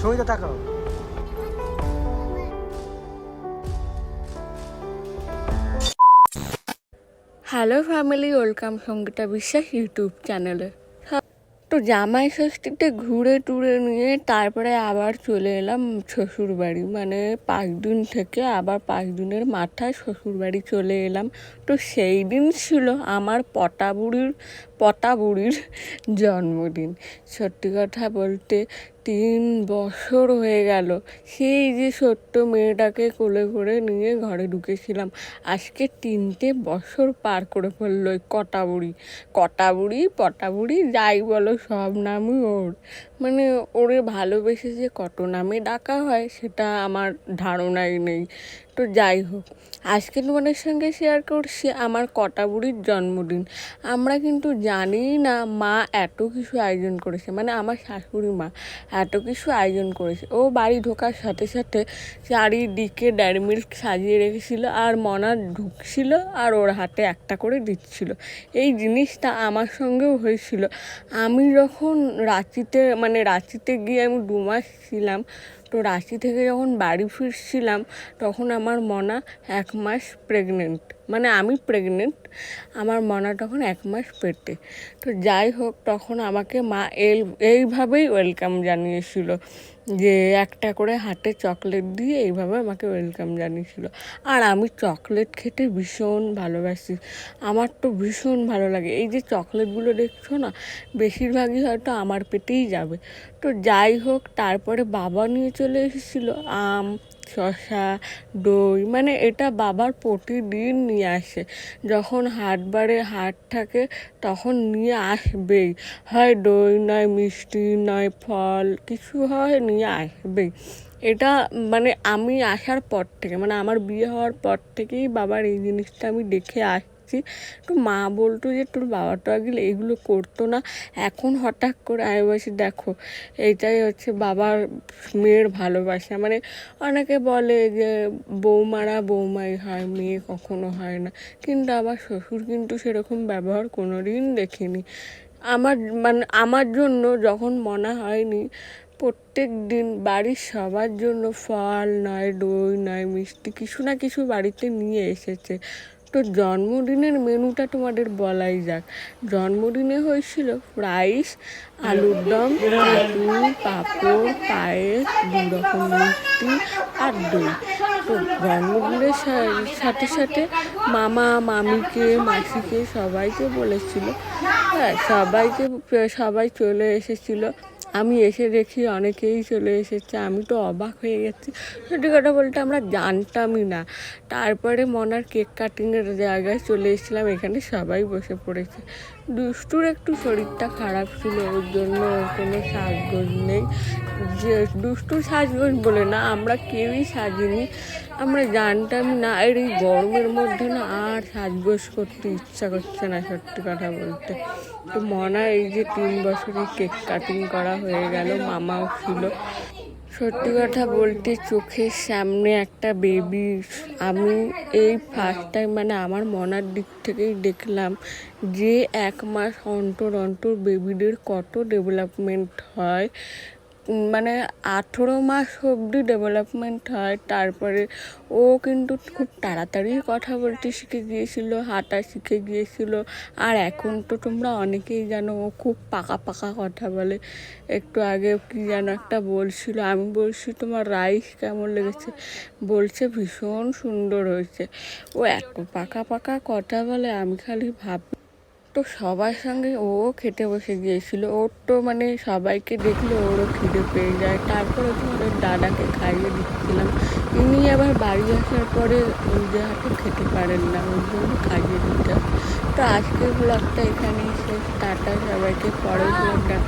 ছবিটা তাকাও। Hello family, welcome Sangeeta বিশ্বাস ইউটিউব চ্যানেলে। তো জামাই ষষ্ঠীতে ঘুরে টুরে নিয়ে তারপরে আবার চলে এলাম শ্বশুর বাড়ি, মানে 5 দিন থেকে আবার 5 দিনের মাথায় শ্বশুর বাড়ি চলে এলাম। তো সেই দিন ছিল আমার পটা বুড়ির জন্মদিন। সত্যি কথা বলতে 3 বছর হয়ে গেল সেই যে ছোট্ট মেয়েটাকে কোলে করে নিয়ে ঘরে ঢুকেছিলাম। আজকে 3টে বছর পার করে ফেললো ওই পটা বুড়ি যাই বলো, সব নামই ওর। মানে ওরে ভালোবেসে যে কত নামে ডাকা হয় সেটা আমার ধারণাই নেই। তো যাই হোক, আজকে তোমাদের সঙ্গে শেয়ার করছি আমার কটা বুড়ির জন্মদিন। আমরা কিন্তু জানি না মা এত কিছু আয়োজন করেছে, মানে আমার শাশুড়ি মা এত কিছু আয়োজন করেছে। ও বাড়ি ঢোকার সাথে সাথে চারিদিকে ডেয়ারি মিল্ক সাজিয়ে রেখেছিল, আর মনা ঢুকছিল আর ওর হাতে একটা করে দিচ্ছিল। এই জিনিসটা আমার সঙ্গেও হয়েছিল। আমি যখন রাঁচিতে গিয়ে আমি 2 মাস ছিলাম, তো রাঁচি থেকে যখন বাড়ি ফিরছিলাম তখন আমার মনা 1 মাস প্রেগনেন্ট, মানে আমি প্রেগনেন্ট, আমার মনা তখন 1 মাস পেটে। তো যাই হোক, তখন আমাকে মা এইভাবেই ওয়েলকাম জানিয়েছিল, যে একটা করে হাতে চকলেট দিয়ে এইভাবে আমাকে ওয়েলকাম জানিয়েছিল। আর আমি চকলেট খেতে ভীষণ ভালোবাসি, আমার তো ভীষণ ভালো লাগে। এই যে চকলেটগুলো দেখছো না, বেশিরভাগই হয়তো আমার পেটেই যাবে। তো যাই হোক, তারপরে বাবা নিয়ে চলে এসেছিলো আম, শসা, দই, মানে এটা বাবার প্রতিদিন নিয়ে আসে। যখন হাট থাকে তখন নিয়ে আসবেই, হয় দই নয় মিষ্টি নয় ফল, কিছু হয় নিয়ে আসবেই। এটা মানে আমি আসার পর থেকে, মানে আমার বিয়ে হওয়ার পর থেকেই বাবার এই জিনিসটা আমি দেখে আসছি। তো মা বলতো যে তোর বাবা তো আগে এগুলো করতো না, এখন হঠাৎ করে আমি বলছি দেখো, এইটাই হচ্ছে বাবার মেয়ের ভালোবাসা। মানে অনেকে বলে যে বৌমারা বৌমাই হয়, মেয়ে কখনো হয় না, কিন্তু আমার শ্বশুর কিন্তু সেরকম ব্যবহার কোনোদিন দেখিনি। আমার জন্য যখন মনে হয়নি, প্রত্যেক দিন বাড়ির সবার জন্য ফল নয় দই নয় মিষ্টি কিছু না কিছু বাড়িতে নিয়ে এসেছে। তো জন্মদিনের মেনুটা তোমাদের বলাই যাক। জন্মদিনে হয়েছিল রাইস, আলুর দম, চাটনি, পাঁপড়, পায়েস, 2 রকম মিষ্টি আর দই। তো জন্মদিনের সাথে সাথে মামা মামিকে মাসিকে সবাইকে বলেছিল, হ্যাঁ সবাই চলে এসেছিল। আমি এসে দেখি অনেকেই চলে এসেছে, আমি তো অবাক হয়ে গেছি। সত্যি কথা বলতে আমরা জানতামই না। তারপরে মনার কেক কাটিংয়ের জায়গায় চলে এসেছিলাম, এখানে সবাই বসে পড়েছে। দুষ্টুর একটু শরীরটা খারাপ ছিল, ওর জন্য ওর কোনো সাজগোজ নেই। যে দুষ্টুর সাজগোজ বলে না, আমরা কেউই সাজিনি, আমরা জানতাম না। আর এই গরমের মধ্যে না আর সাজগোজ করতে ইচ্ছা করছে না সত্যি কথা বলতে। তো মনা এই যে 3 বছরের কেক কাটিং করা হয়ে গেল, মামাও ছিল। সত্যি কথা বলতে চোখের সামনে একটা বেবি, আমি এই ফার্স্ট টাইম, মানে আমার মনার দিক থেকেই দেখলাম যে 1 মাস অন্তর অন্তর বেবিদের কত ডেভেলপমেন্ট হয়। মানে 18 মাস অবধি ডেভেলপমেন্ট হয়। তারপরে ও কিন্তু খুব তাড়াতাড়ি কথা বলতে শিখে গিয়েছিল, হাঁটা শিখে গিয়েছিল। আর এখন তো তোমরা অনেকেই জানো ও খুব পাকা কথা বলে। একটু আগে কি যেন একটা বলছিল, আমি বলছি তোমার রাইস কেমন লেগেছে, বলছে ভীষণ সুন্দর হয়েছে। ও এত পাকা কথা বলে, আমি খালি ভাবি। তো সবার সঙ্গে ও খেতে বসে গিয়েছিল, ওর তো মানে সবাইকে দেখলে ওরও খিদে পেয়ে যায়। তারপরে তোমাদের দাদাকে খাইয়ে দিচ্ছিলাম, ইনি আবার বাড়ি আসার পরে নিজে হাতে খেতে পারেন না, ওর জন্য খাইয়ে দিতে হয়। তো আজকের ব্লগটা এখানেই শেষ, টাটা সবাইকে, পরের ব্লগ দেখা।